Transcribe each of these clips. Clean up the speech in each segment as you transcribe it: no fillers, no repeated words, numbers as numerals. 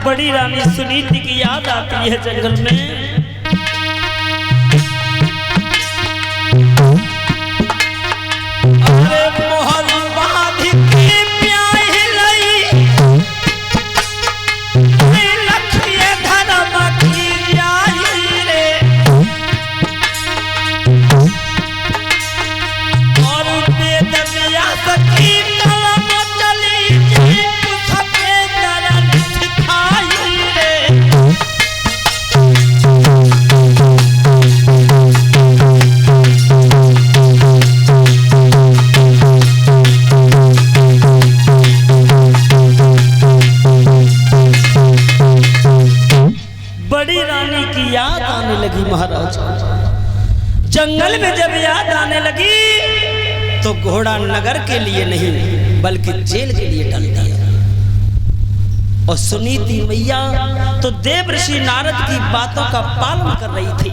बड़ी रानी सुनीति की याद आती है जंगल में। महाराज जंगल में जब याद आने लगी तो घोड़ा नगर के लिए नहीं बल्कि जेल के लिए डाल दिया। और सुनीति मैया तो देव ऋषि नारद की बातों का पालन कर रही थी।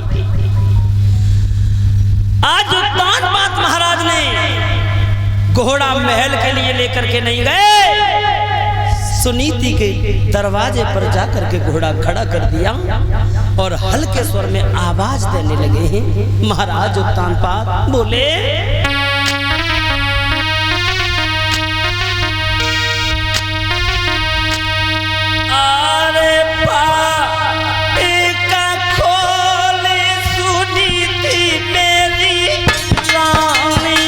आज उत्तानपाद महाराज ने घोड़ा महल के लिए लेकर के नहीं गए, सुनीति के दरवाजे पर जाकर के घोड़ा खड़ा कर दिया और हल्के स्वर में आवाज देने लगे हैं। महाराज उत्तानपाद बोले, अरे पापी का खोले सुनीति मेरी रानी।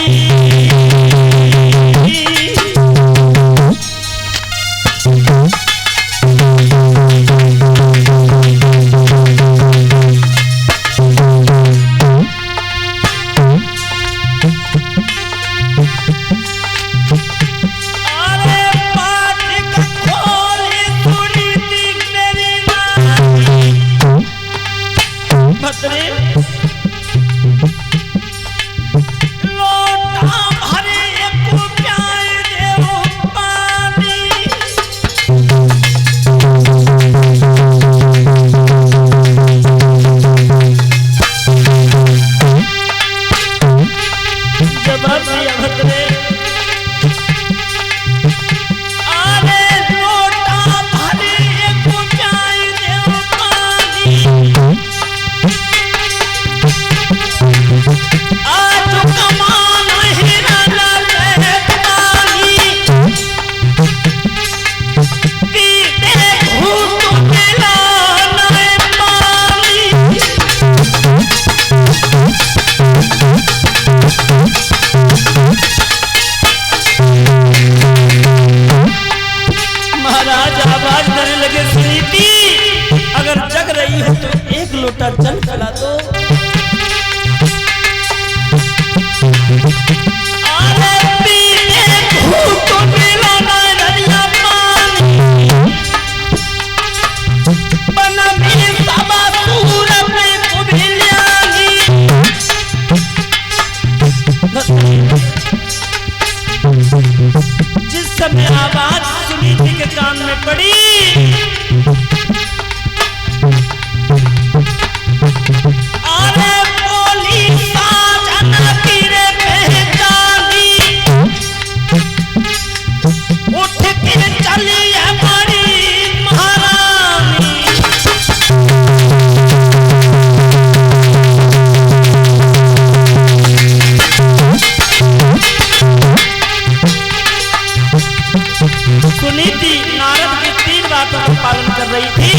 जल चला दो। जिस समय आवाज सुनीति के कान में पड़ी, अरे बोली साजन तेरे पहचानी, उठ के चली हमारी महारानी। सुनीति नारद की 3 बातों का पालन कर रही थी।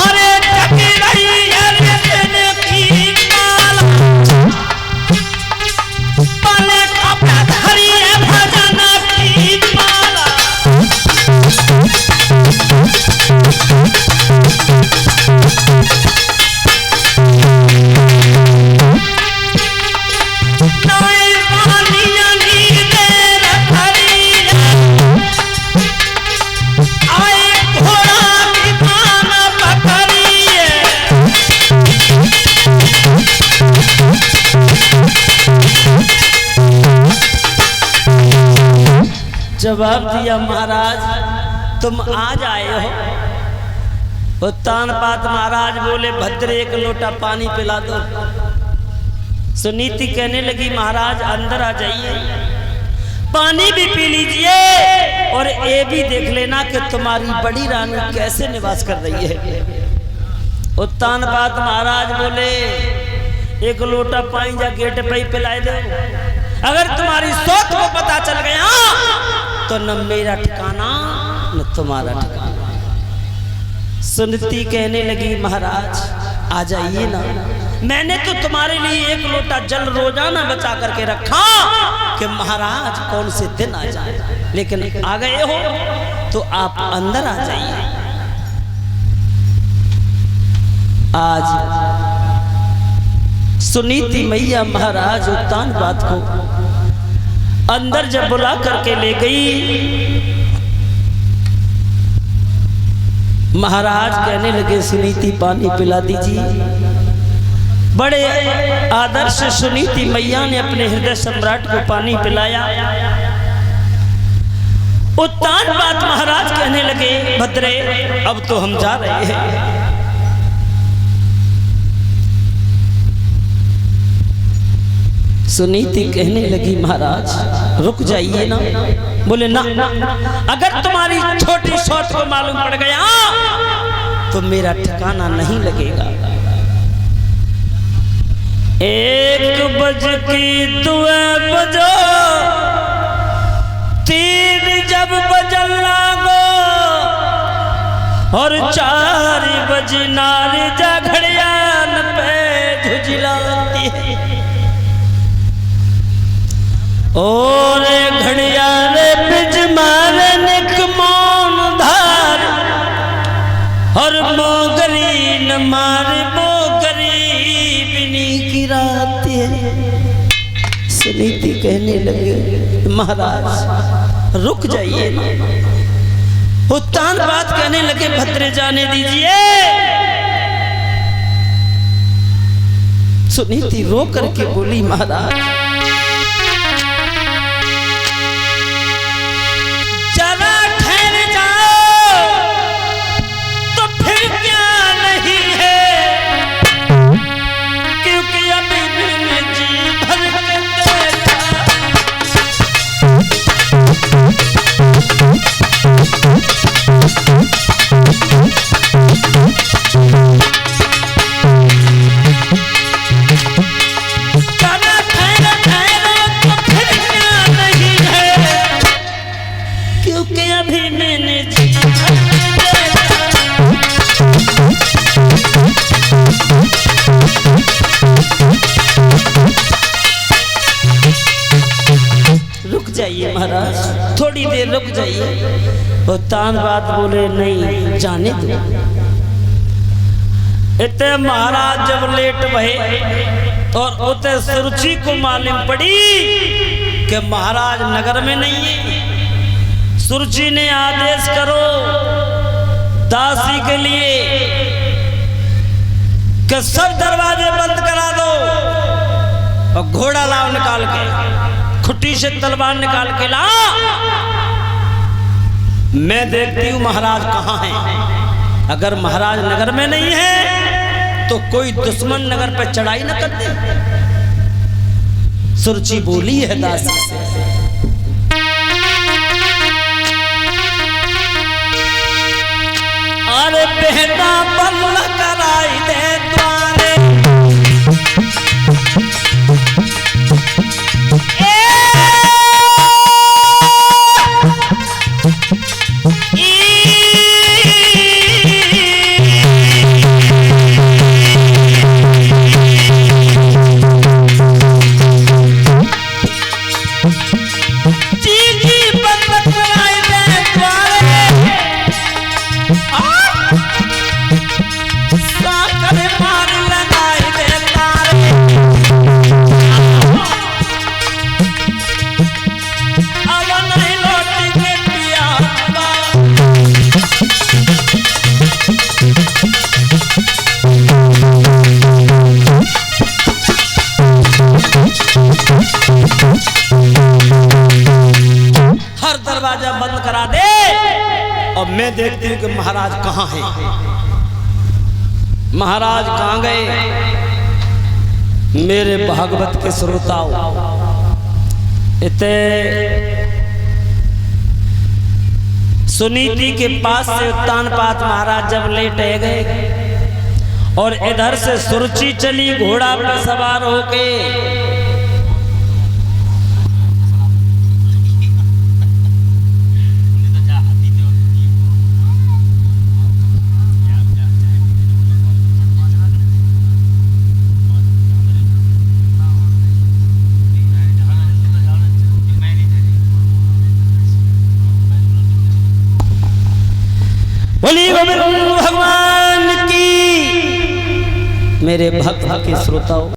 अरे टकी रही अरे तेने की माला, पले कपड़ा धरी है भजन की माला। जवाब दिया, महाराज तुम आज आए हो। उत्तानपाद महाराज बोले, भद्र 1 लोटा पानी पिला दो। सुनीति कहने लगी, महाराज अंदर आ जाइए। पानी भी पी लीजिए और ये भी देख लेना कि तुम्हारी बड़ी रानी कैसे निवास कर रही है। उत्तानपाद महाराज बोले एक लोटा पानी जा गेट पे ही पिलाए दो। अगर तुम्हारी सोच को पता चल गया तो न मेरा ठिकाना न तुम्हारा ठिकाना। सुनीति कहने लगी महाराज आ जाइए ना, मैंने तो तुम्हारे लिए एक लोटा जल रोजाना बचा करके रखा कि महाराज कौन से दिन आ जाए, लेकिन आ गए हो तो आप अंदर आ जाइए। आज सुनीति मैया महाराज उत्तानपाद को अंदर जब बुला करके ले गई, महाराज कहने लगे सुनीति पानी पिला दीजिए। बड़े आदर्श सुनीति मैया ने अपने हृदय सम्राट को पानी पिलाया। उत्तानपाद महाराज कहने लगे भद्रे अब तो हम जा रहे हैं। सुनीति कहने लगी महाराज रुक जाइए ना। बोले ना, अगर तुम्हारी छोटी सोच को मालूम पड़ गया तो मेरा ठिकाना नहीं लगेगा। 1 बज की 2 बजो 3 जब बजल लागो और 4 बज नारी जा घड़ियान पे झुझलाती है और घड़ियाल बिज मारे निक मौन धार और मोगरी न मारे मोगरी बिनी की रात है। सुनीति कहने लगे महाराज रुक जाइए। उत्तानपाद कहने लगे भद्रे जाने दीजिए। सुनीति रो करके बोली महाराज महाराज थोड़ी देर रुक जाइए। उत्तानपाद बोले नहीं जाने दो। इतने महाराज जब लेट भये और उते सुरुचि को मालूम पड़ी कि महाराज नगर में नहीं है। सुरुचि ने आदेश करो दासी के लिए कि सब दरवाजे बंद करा दो और घोड़ा लाओ निकाल के, खुट्टी से तलवार निकाल के ला। मैं देखती हूं महाराज कहां हैं। अगर महाराज नगर में नहीं है तो कोई दुश्मन नगर पे चढ़ाई न कर दे। सुरुचि बोली है दासी से अरे बहना बंद कराई दे द्वारे हर दरवाजा बंद करा दे और मैं देखती हूँ कि महाराज कहाँ हैं। महाराज कहाँ गए? मेरे भागवत के श्रोताओं, इतने सुनीति के पास से उत्तानपाद महाराज जब लेटे गए और इधर से सुरुचि चली घोड़ा पर सवार होके। बोली गोविंद भगवान की। मेरे भक्त के श्रोताओं,